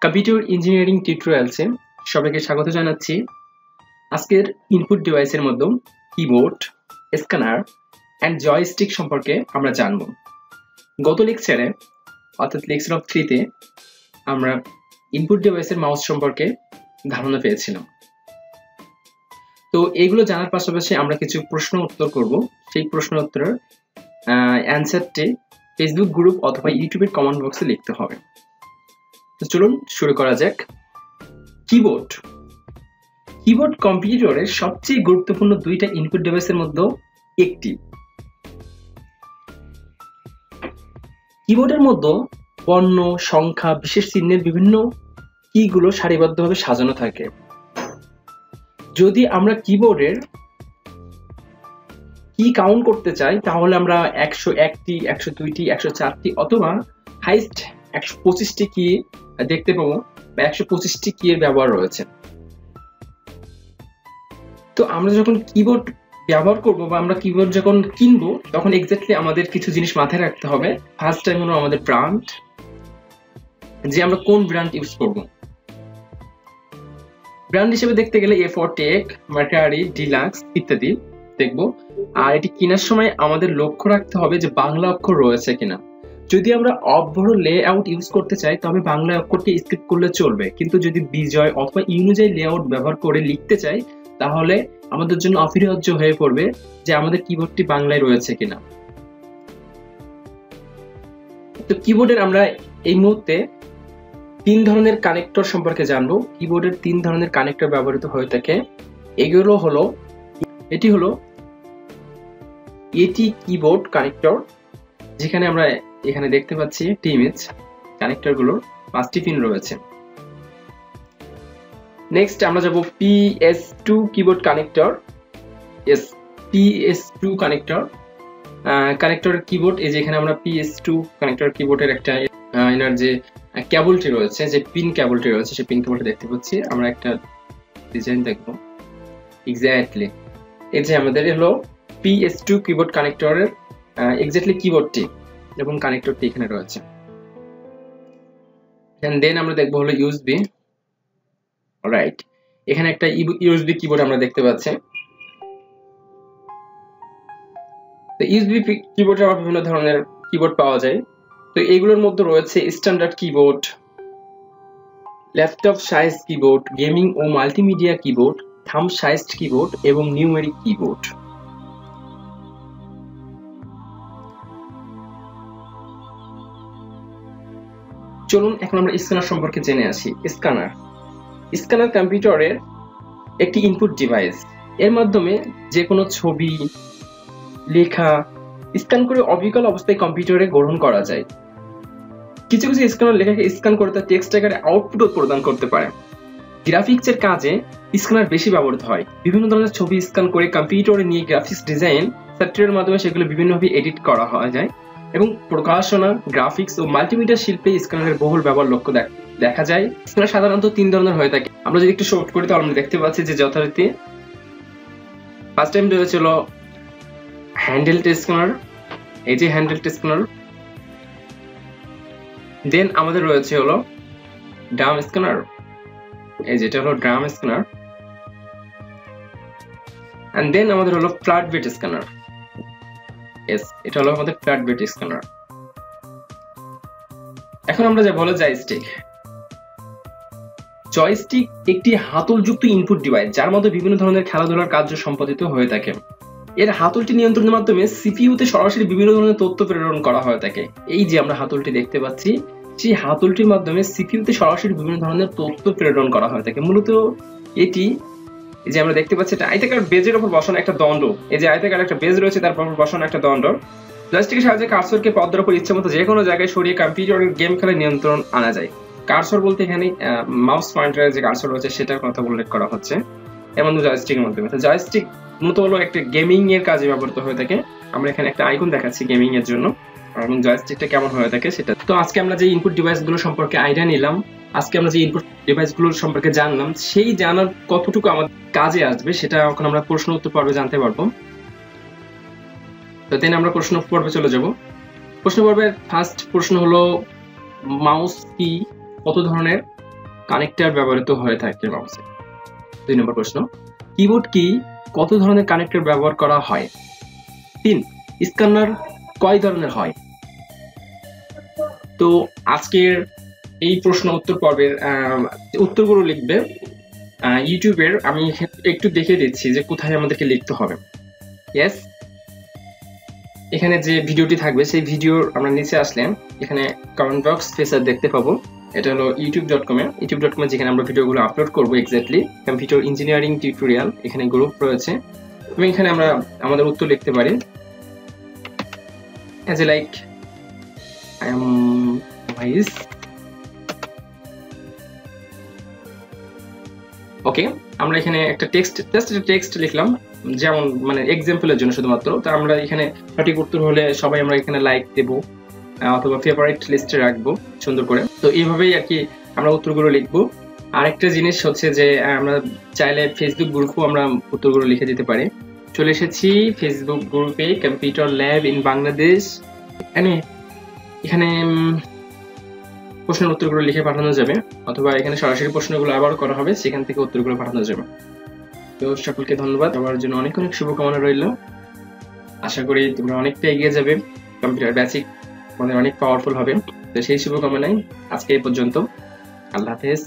Computer engineering টিউটোরিয়ালসে সবাইকে স্বাগত জানাচ্ছি। আজকের ইনপুট ডিভাইসের মধ্যে কিবোর্ড, স্ক্যানার অ্যান্ড জয়স্টিক সম্পর্কে আমরা জানব। গত লেকচারে অর্থাৎ লেকচার অফ 3-তে আমরা ইনপুট ডিভাইসের মাউস সম্পর্কে ধারণা পেয়েছিলাম। তো এগুলো জানার পাশাপাশি আমরা কিছু প্রশ্ন উত্তর করব। সেই প্রশ্ন উত্তরের অ্যান্সারটি ফেসবুক গ্রুপ অথবা ইউটিউবের কমেন্ট বক্সে লিখতে হবে। তো চলুন শুরু করা যাক। কিবোর্ড কম্পিউটারের সবচেয়ে গুরুত্বপূর্ণ দুইটা ইনপুট ডিভাইসের মধ্যে একটি। কিবোর্ডের মধ্যে বর্ণ, সংখ্যা, বিশেষ চিহ্নের বিভিন্ন কিগুলো সারিবদ্ধভাবে সাজানো থাকে। যদি আমরা কিবোর্ডের কি কাউন্ট করতে চাই তাহলে আমরা 101টি, 102টি, 104টি অথবা হাইস্ট 125টি কি দেখতে পাবো বা 125টি কি এর ব্যবহার রয়েছে। তো আমরা যখন কিবোর্ড ব্যবহার করব বা আমরা কিবোর্ড যখন কিনবো তখন এক্স্যাক্টলি আমাদের কিছু জিনিস মাথায় রাখতে হবে। ফার্স্ট টাইম হলো আমাদের ব্র্যান্ড, যে আমরা কোন ব্র্যান্ড ইউজ করব। ব্র্যান্ড হিসেবে দেখতে গেলে A4Tech, Mercury, Deluxe ইত্যাদি দেখব। আর এটি কেনার সময় আমাদের লক্ষ্য রাখতে হবে যে বাংলা অক্ষর রয়েছে কিনা। যদি আমরা অভ্র লেআউট ইউজ করতে চাই তবে বাংলা অক্ষরটি স্কিপ করলে চলবে, কিন্তু যদি বিজয় অথবা ইউনুযায়ী লেআউট ব্যবহার করে লিখতে চাই তাহলে আমাদের জন্য অপরিহার্য হয়ে পড়বে যে আমাদের কিবোর্ডটি বাংলায় রয়েছে কিনা। তো কিবোর্ডের আমরা এই মুহূর্তে 3 ধরনের কানেক্টর সম্পর্কে জানবো। কিবোর্ডের 3 ধরনের কানেক্টর ব্যবহৃত হয়ে থাকে। এগুলো হলো, এটি হলো এটি কিবোর্ড কানেক্টর, যেখানে আমরা এখানে দেখতে পাচ্ছি একটি ইমেজ। কানেক্টর গুলোর 5টি পিন রয়েছে। নেক্সট আমরা যাব PS2 keyboard connector. PS2 connector keyboard, এই যে এখানে আমরা PS2 কানেক্টর কিবোর্ডের একটা এনার যে কেবলটি রয়েছে, যে পিন কেবলটি রয়েছে, সেই পিন কেবলটি দেখতে পাচ্ছি। আমরা একটা ডিজাইন দেখব এক্স্যাক্টলি। এই যে আমাদের হলো PS2 কিবোর্ড কানেক্টরের এক্স্যাক্টলি কিবোর্ডটি এবং কানেক্টরটি এখানে রয়েছে। এন্ড দেন আমরা দেখব হলো USB। অলরাইট, এখানে একটা USB কিবোর্ড আমরা দেখতে পাচ্ছি। তো USB কিবোর্ডে আবার বিভিন্ন ধরনের কিবোর্ড পাওয়া যায়। তো এগুলোর মধ্যে রয়েছে standard keyboard, laptop size keyboard, gaming ও multimedia keyboard, thumb sized keyboard এবং নিউমেরিক কিবোর্ড। চলুন এখন আমরা স্ক্যানার সম্পর্কে জেনে আসি। স্ক্যানার কম্পিউটারের একটি ইনপুট ডিভাইস। এর মাধ্যমে যে কোনো ছবি, লেখা স্ক্যান করে অবিকল অবস্থায় কম্পিউটারে গ্রহণ করা যায়। কিছু কিছু স্ক্যানার লেখাকে স্ক্যান করে তার টেক্সট আকারে আউটপুটও প্রদান করতে পারে। গ্রাফিক্সের কাজে স্ক্যানার বেশি ব্যবহৃত হয়। বিভিন্ন ধরনের ছবি স্ক্যান করে কম্পিউটারে নিয়ে গ্রাফিক্স ডিজাইন সফটওয়্যারের মাধ্যমে সেগুলো বিভিন্নভাবে এডিট করা যায় এবং প্রকাশনা, গ্রাফিক্স ও মাল্টিমিডিয়া শিল্পে স্ক্যানারের বহুল ব্যবহার লক্ষ্য দেখা যায়। স্ক্যানার সাধারণত 3 ধরনের হয়ে থাকে। আমরা যদি একটু শর্ট করি তাহলে আমরা দেখতে পাচ্ছি যে যথারীতি ফার্স্ট টাইম রয়েছিল হ্যান্ডেলড স্ক্যানার, এই যে হ্যান্ডেলড স্ক্যানার। দেন আমাদের রয়েছে হলো ড্রাম স্ক্যানার, এই যেটা হলো ড্রাম স্ক্যানার। এন্ড দেন আমাদের হলো ফ্ল্যাট বেড স্ক্যানার। এটা হলো আমাদের ফ্ল্যাট বেড স্ক্যানার। এখন আমরা যা বলে জয়স্টিক একটি হাতলযুক্ত ইনপুট ডিভাইস যার মধ্যে বিভিন্ন ধরনের খেলাধুলার কার্য সম্পাদিত হয়ে থাকে। এর হাতলটি নিয়ন্ত্রণের মাধ্যমে সিপিইউতে সরাসরি বিভিন্ন ধরনের তথ্য প্রেরণ করা হয়ে থাকে। এই যে আমরা হাতলটি দেখতে পাচ্ছি, সেই হাতলটির মাধ্যমে সিপিইউতে সরাসরি বিভিন্ন ধরনের তথ্য প্রেরণ করা হয়ে থাকে। মূলত এটি, এই যে আমরা দেখতে পাচ্ছি, এটা আয়তাকার বেজের উপর বসানো একটা দণ্ড। এই যে আয়তাকার একটা বেজ রয়েছে, তার উপর বসানো একটা দণ্ড। জয়স্টিকের সাহায্যে কার্সরকে পর্দার উপর ইচ্ছামতো যে কোনো জায়গায় সরিয়ে কম্পিউটারের গেম খেলার নিয়ন্ত্রণ আনা যায়। কার্সর বলতে এখানে মাউস পয়েন্টারের যে কার্সর রয়েছে সেটার কথা উল্লেখ করা হচ্ছে এমন জয়স্টিকের মাধ্যমে। তো জয়স্টিক মূলত হলো একটা গেমিং এর কাজে ব্যবহৃত হয়ে থাকে। আমরা এখানে একটা আইকন দেখাচ্ছি গেমিং এর জন্য, এবং জয়স্টিকটা কেমন হয়ে থাকে সেটা। তো আজকে আমরা যে ইনপুট ডিভাইসগুলো সম্পর্কে আইডিয়া নিলাম, আজকে আমরা যে ইনপুট ডিভাইসগুলো সম্পর্কে জানলাম, সেই জানার কতটুকু আমাদের কাজে আসবে সেটা এখন আমরা প্রশ্ন উত্তর পর্বে জানতে পারবো। তো দেন আমরা প্রশ্ন পর্বে চলে যাব। প্রশ্ন পর্বের ফার্স্ট প্রশ্ন হলো মাউস কি কত ধরনের? কানেক্টর ব্যবহৃত হয়ে থাকে মাউসে? 2 নম্বর প্রশ্ন, কিবোর্ড কি কত ধরনের কানেক্টর ব্যবহার করা হয়? 3, স্ক্যানার কয় ধরনের হয়? তো আজকের এই প্রশ্ন উত্তর পর্বের উত্তরগুলো লিখবে ইউটিউবের, আমি একটু দেখে দিচ্ছি যে কোথায় আমাদেরকে লিখতে হবে। ইয়েস, এখানে যে ভিডিওটি থাকবে সেই ভিডিওর আমরা নিচে আসলে এখানে কমেন্ট বক্স ফিচার দেখতে পাবো। এটা হলো youtube.com এ যেখানে আমরা ভিডিওগুলো আপলোড করবো। এক্স্যাক্টলি কম্পিউটার ইঞ্জিনিয়ারিং টিউটোরিয়াল, এখানে গ্রুপ রয়েছে এবং এখানে আমরা আমাদের উত্তর লিখতে পারি। as a like I am wise. ওকে, আমরা এখানে একটা টেক্সট লিখলাম, যেমন মানে এক্সাম্পলের জন্য শুধুমাত্র। তো আমরা এখানে সঠিক উত্তর হলে সবাই আমরা এখানে লাইক দেব অথবা ফেভারিট লিস্টে রাখবো সুন্দর করে। তো এইভাবেই আর কি আমরা উত্তরগুলো লিখবো। আরেকটা জিনিস হচ্ছে যে আমরা চাইলে ফেসবুক গ্রুপও আমরা উত্তরগুলো লিখে দিতে পারি। চলে এসেছি ফেসবুক গ্রুপে, কম্পিউটার ল্যাব ইন বাংলাদেশ। এখানে প্রশ্নের উত্তরগুলো লিখে পাঠানো যাবে অথবা এখানে সরাসরি প্রশ্নগুলো আবার করা হবে, সেখান থেকে উত্তরগুলো পাঠানো যাবে। তো সকলকে ধন্যবাদ, সবার জন্য অনেক অনেক শুভকামনা রইল। আশা করি তোমরা অনেকটা এগিয়ে যাবে, কম্পিউটার বেসিক তোমাদের অনেক পাওয়ারফুল হবে। তো সেই শুভকামনায় আজকে এই পর্যন্ত। আল্লাহ হাফেজ।